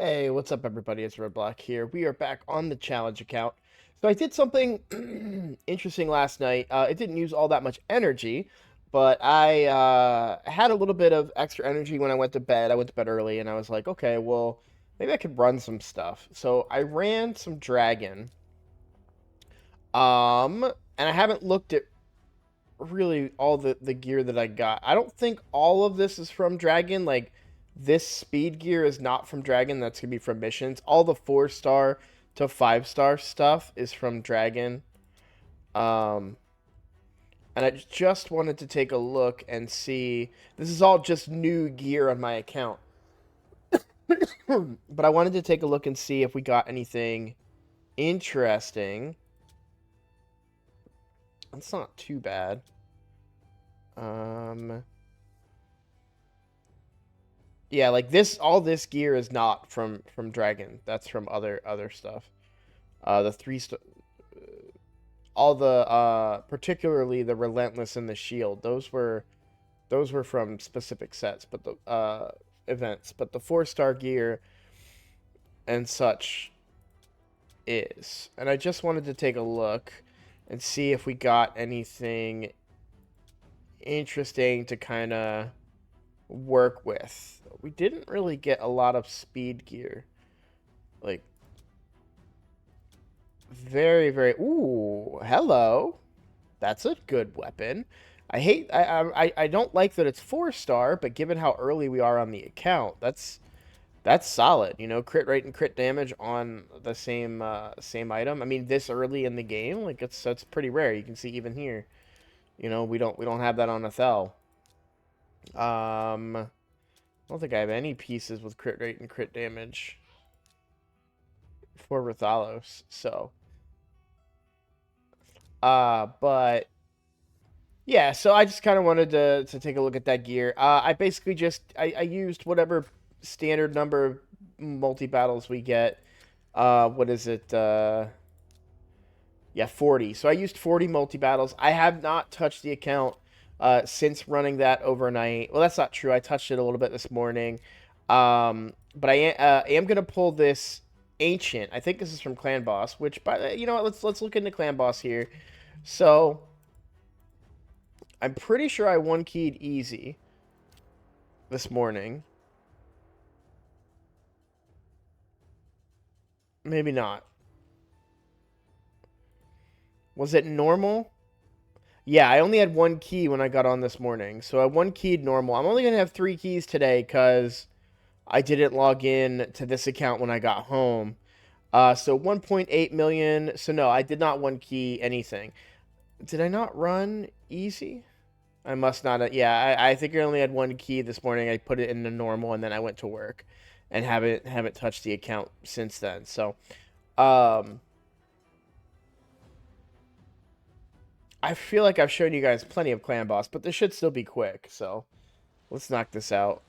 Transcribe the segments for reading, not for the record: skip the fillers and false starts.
Hey, what's up, everybody? It's Red Black here. We are back on the challenge account. So I did something interesting last night. It didn't use all that much energy, but I had a little bit of extra energy when I went to bed. I went to bed early, and I was like, okay, well, maybe I could run some stuff. So I ran some Dragon, and I haven't looked at really all the gear that I got. I don't think all of this is from Dragon. Like this speed gear is not from Dragon. That's gonna be from missions. All the 4-star to 5-star stuff is from Dragon. Um, and I just wanted to take a look and see. This is all just new gear on my account. But I wanted to take a look and see if we got anything interesting. It's not too bad. Um, Yeah, like this, all this gear is not from Dragon. That's from other stuff. The all the particularly the Relentless and the Shield. Those were from specific sets, but the events. But the 4-star gear and such is. And I just wanted to take a look and see if we got anything interesting to kind of work with. We didn't really get a lot of speed gear. Like, very, very... Ooh, hello. That's a good weapon. I don't like that it's 4-star, but given how early we are on the account, that's solid. You know, crit rate and crit damage on the same item. I mean, this early in the game, like that's pretty rare. You can see even here. You know, we don't have that on Athel. I don't think I have any pieces with crit rate and crit damage for Rathalos. So, but yeah, so I just kind of wanted to take a look at that gear. I basically just I used whatever standard number of multi battles we get. What is it? Yeah, 40. So I used 40 multi battles. I have not touched the account since running that overnight. Well, that's not true. I touched it a little bit this morning. But I am gonna pull this ancient. I think this is from Clan Boss. Which, by you know what? Let's look into Clan Boss here. So I'm pretty sure I one keyed easy this morning. Maybe not. Was it normal? Yeah, I only had one key when I got on this morning. So I one keyed normal. I'm only going to have 3 keys today because I didn't log in to this account when I got home. So 1.8 million. So no, I did not one key anything. Did I not run easy? I must not. Yeah, I think I only had one key this morning. I put it in the normal and then I went to work and haven't touched the account since then. So, um, I feel like I've shown you guys plenty of Clan Boss, but this should still be quick. So, let's knock this out.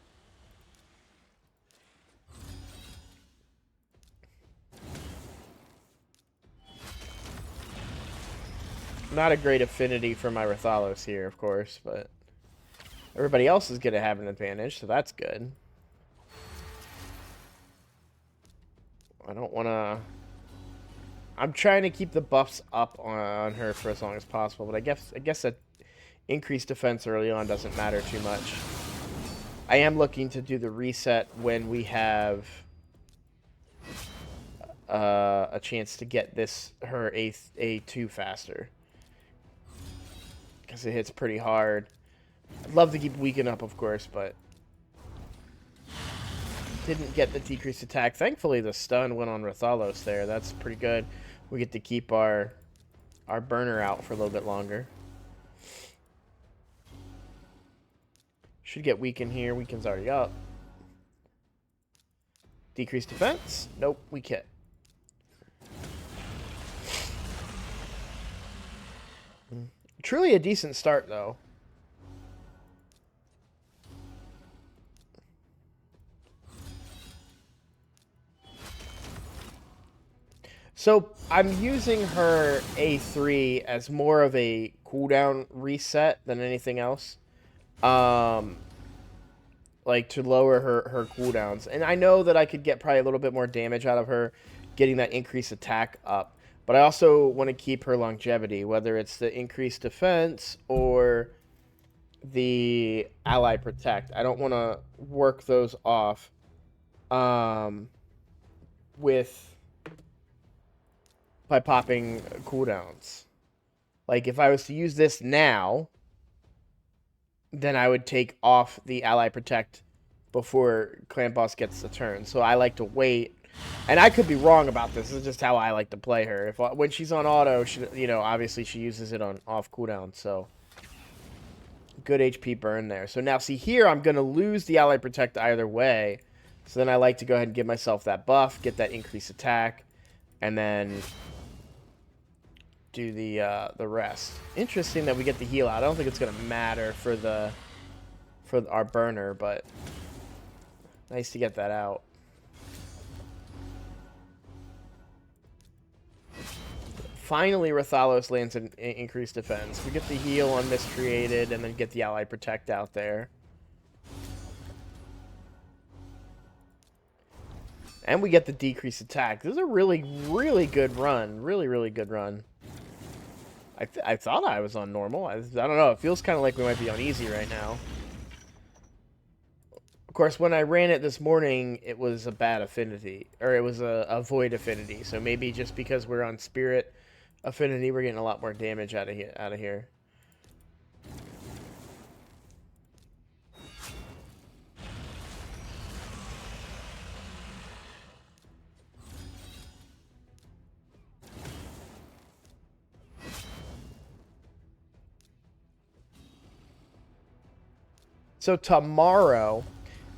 Not a great affinity for my Rathalos here, of course, but everybody else is going to have an advantage, so that's good. I don't want to... I'm trying to keep the buffs up on her for as long as possible, but I guess that increased defense early on doesn't matter too much. I am looking to do the reset when we have a chance to get her A2 faster. Because it hits pretty hard. I'd love to keep Weaken up, of course, but didn't get the decreased attack. Thankfully, the stun went on Rathalos there. That's pretty good. We get to keep our burner out for a little bit longer. Should get Weaken here. Weaken's already up. Decreased defense. Nope, weak hit. Truly a decent start, though. So I'm using her A3 as more of a cooldown reset than anything else. Like like to lower her cooldowns. And I know that I could get probably a little bit more damage out of her getting that increased attack up. But I also want to keep her longevity, whether it's the increased defense or the ally protect. I don't want to work those off with by popping cooldowns. Like if I was to use this now, then I would take off the ally protect before Clan Boss gets the turn. So I like to wait. And I could be wrong about this. This is just how I like to play her. If when she's on auto, she, obviously she uses it on off cooldown. So good HP burn there. So now see here, I'm going to lose the ally protect either way. So then I like to go ahead and give myself that buff, get that increased attack, and then do the rest. Interesting that we get the heal out. I don't think it's going to matter for our burner, but nice to get that out. Finally, Rathalos lands an increased defense. We get the heal on Miscreated and then get the ally protect out there. And we get the decreased attack. This is a really, really good run. Really, really good run. I thought I was on normal. I don't know. It feels kind of like we might be on easy right now. Of course, when I ran it this morning, it was a bad affinity. Or it was a void affinity. So maybe just because we're on spirit affinity, we're getting a lot more damage out of here. So tomorrow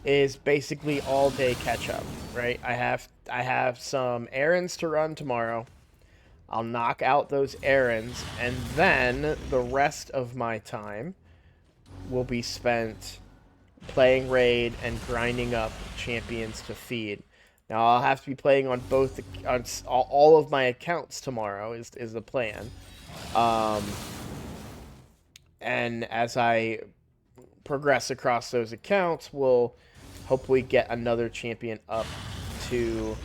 is basically all day catch up, right? I have some errands to run tomorrow. I'll knock out those errands, and then the rest of my time will be spent playing Raid and grinding up champions to feed. Now I'll have to be playing on both on all of my accounts tomorrow is the plan. And as I progress across those accounts, we'll hopefully get another champion up to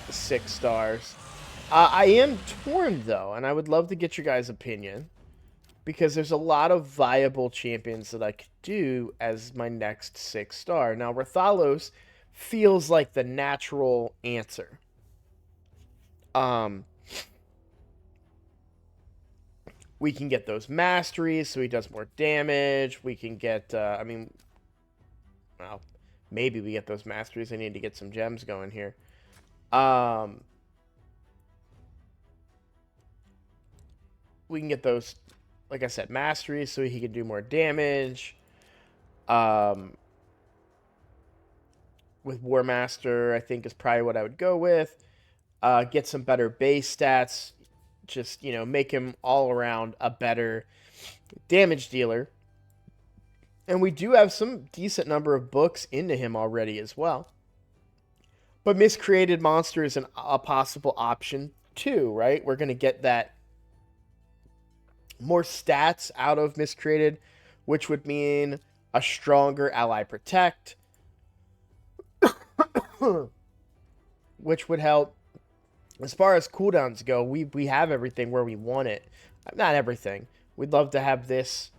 6 stars. I am torn though, and I would love to get your guys' opinion, because there's a lot of viable champions that I could do as my next 6 star. Now Rathalos feels like the natural answer. We can get those masteries, so he does more damage. We can get, well, maybe we get those masteries. I need to get some gems going here. We can get those, like I said, masteries, so he can do more damage. With War Master, I think is probably what I would go with. Get some better base stats. Just, make him all around a better damage dealer. And we do have some decent number of books into him already as well. But Miscreated Monster is a possible option too, right? We're going to get that more stats out of Miscreated, which would mean a stronger ally protect, which would help. As far as cooldowns go, we have everything where we want it. Not everything. We'd love to have this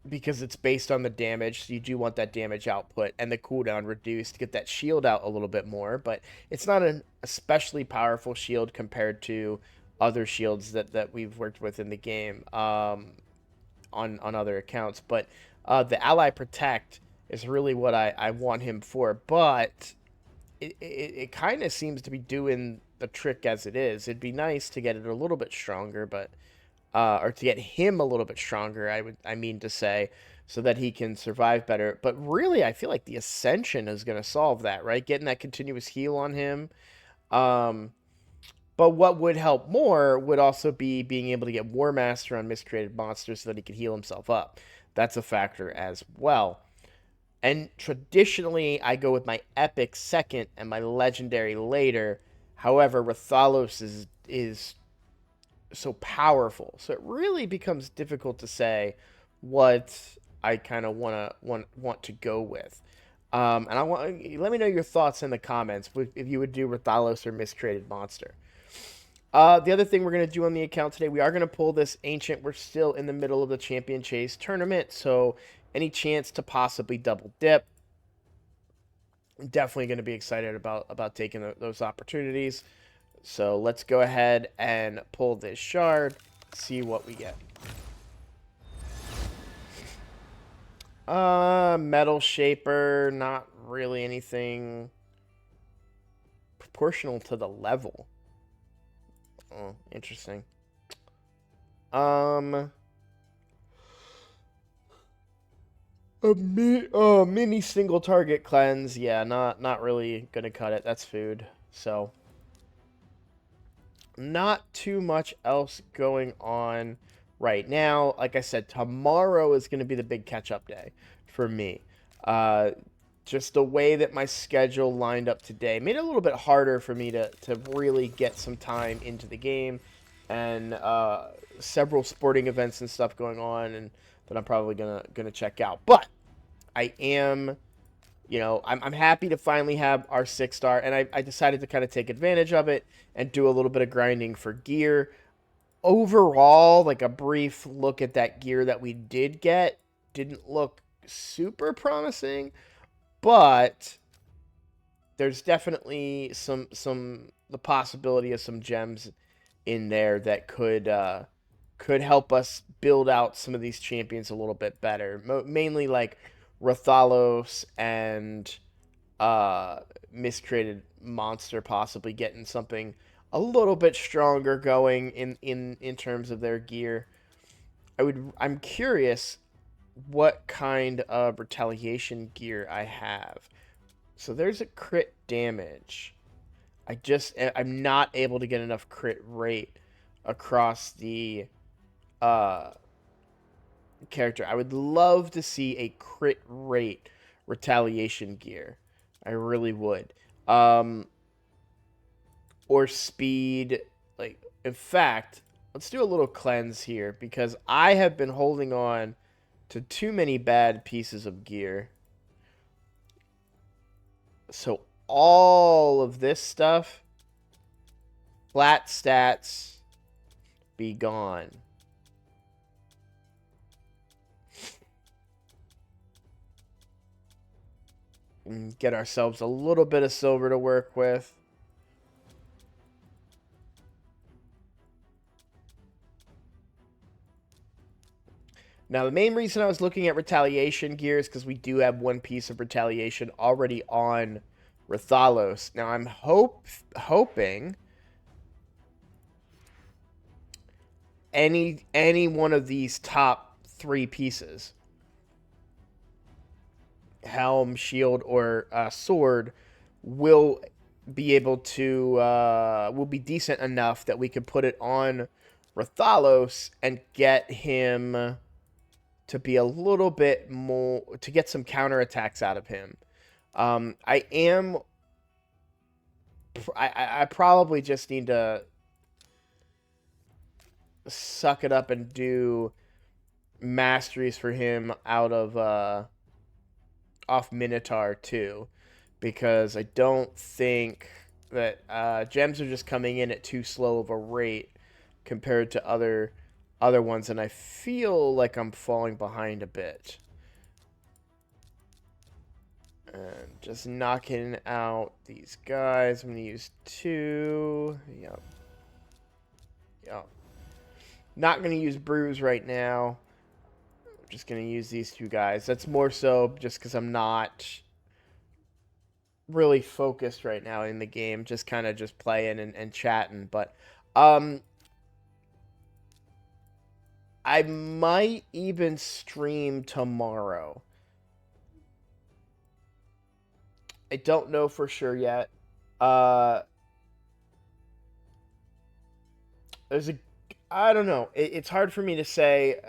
because it's based on the damage, so you do want that damage output and the cooldown reduced to get that shield out a little bit more, but it's not an especially powerful shield compared to other shields that we've worked with in the game on other accounts. But the ally protect is really what I want him for, but it kind of seems to be doing the trick as it is. It'd be nice to get it a little bit stronger, but or to get him a little bit stronger, I mean to say, so that he can survive better. But really, I feel like the Ascension is going to solve that, right? Getting that continuous heal on him. But what would help more would also be being able to get War Master on Miscreated Monsters so that he could heal himself up. That's a factor as well. And traditionally, I go with my Epic second and my Legendary later. However, Rathalos is so powerful. So it really becomes difficult to say what I kind of want to go with. And I want let me know your thoughts in the comments if you would do Rathalos or Miscreated Monster. The other thing we're going to do on the account today, we are going to pull this Ancient. We're still in the middle of the Champion Chase tournament, so any chance to possibly double dip. I'm definitely going to be excited about taking those opportunities. So let's go ahead and pull this shard, see what we get. Metal Shaper, not really anything proportional to the level. Oh, interesting. A mini single target cleanse. Yeah, not really gonna cut it. That's food. So, not too much else going on right now. Like I said, tomorrow is gonna be the big catch-up day for me. Just the way that my schedule lined up today made it a little bit harder for me to really get some time into the game, and several sporting events and stuff going on, and that I'm probably gonna check out. But I am, I'm happy to finally have our 6-star, and I decided to kind of take advantage of it and do a little bit of grinding for gear. Overall, like a brief look at that gear that we did get didn't look super promising, but there's definitely the possibility of some gems in there that could help us build out some of these champions a little bit better. Mainly like Rathalos and Miscreated Monster, possibly getting something a little bit stronger going in terms of their gear. I'm curious what kind of retaliation gear I have. So there's a crit damage. I'm not able to get enough crit rate across the character. I would love to see a crit rate retaliation gear. I really would. Or speed. Like, in fact, let's do a little cleanse here, because I have been holding on to too many bad pieces of gear. So all of this stuff, flat stats, be gone. And get ourselves a little bit of silver to work with. Now, the main reason I was looking at retaliation gear is because we do have one piece of retaliation already on Rathalos. Now, I'm hoping any one of these top 3 pieces, helm, shield, or sword, will be able to will be decent enough that we can put it on Rathalos and get him to be a little bit more, to get some counterattacks out of him. I probably just need to suck it up and do masteries for him out of off Minotaur too, because I don't think that gems are just coming in at too slow of a rate compared to other ones, and I feel like I'm falling behind a bit. And just knocking out these guys. I'm going to use 2. Yep. Not going to use Bruise right now. I'm just going to use these 2 guys. That's more so just because I'm not really focused right now in the game. Just kind of just playing and chatting. But I might even stream tomorrow. I don't know for sure yet. I don't know. It's hard for me to say.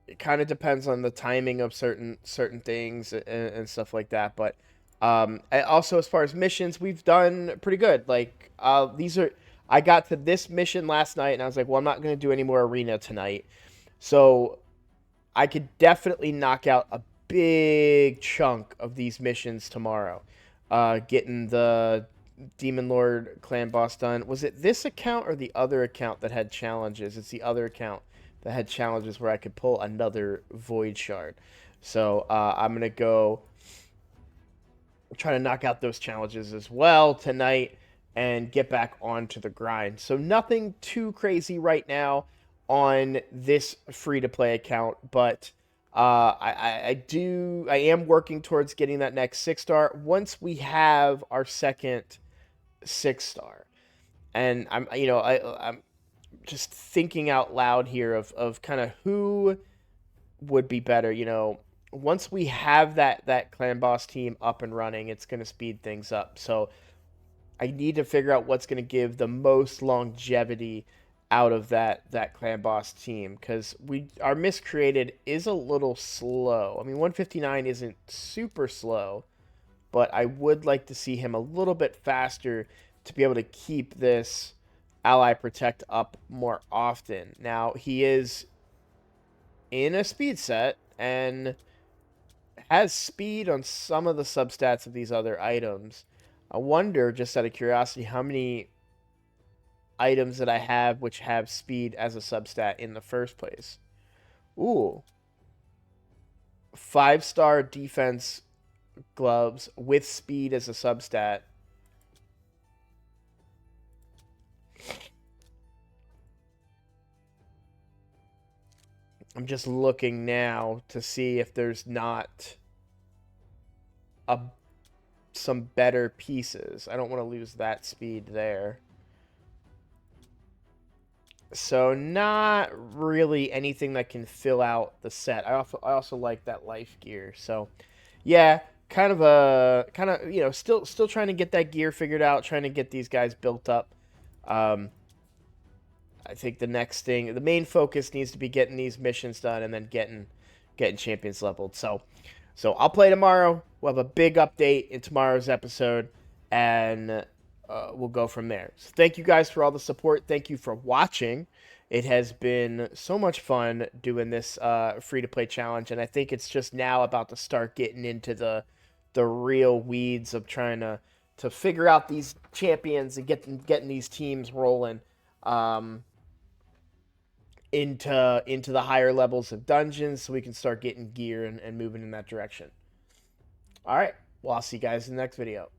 It kind of depends on the timing of certain things and stuff like that. But also, as far as missions, we've done pretty good. Like these are, I got to this mission last night, and I was like, well, I'm not going to do any more arena tonight. So I could definitely knock out a big chunk of these missions tomorrow. Getting the Demon Lord clan boss done. Was it this account or the other account that had challenges? It's the other account that had challenges where I could pull another Void Shard. So I'm going to go try to knock out those challenges as well tonight and get back onto the grind. So nothing too crazy right now on this free-to-play account, but I am working towards getting that next 6-star once we have our second 6-star. And I'm just thinking out loud here of kind of who would be better. Once we have that clan boss team up and running, it's going to speed things up. So I need to figure out what's going to give the most longevity out of that clan boss team, because our miscreated is a little slow. I mean, 159 isn't super slow, but I would like to see him a little bit faster to be able to keep this ally protect up more often. Now, he is in a speed set and has speed on some of the substats of these other items. I wonder, just out of curiosity, how many items that I have which have speed as a substat in the first place. Ooh. 5-star defense gloves with speed as a substat. I'm just looking now to see if there's not some better pieces. I don't want to lose that speed there. So not really anything that can fill out the set. I also like that life gear. So yeah, kind of still trying to get that gear figured out, trying to get these guys built up. I think the main focus needs to be getting these missions done and then getting champions leveled. So I'll play tomorrow. We'll have a big update in tomorrow's episode, and we'll go from there. So thank you guys for all the support. Thank you for watching. It has been so much fun doing this free-to-play challenge, and I think it's just now about to start getting into the real weeds of trying to figure out these champions and getting these teams rolling into the higher levels of dungeons, so we can start getting gear and moving in that direction. All right. Well, I'll see you guys in the next video.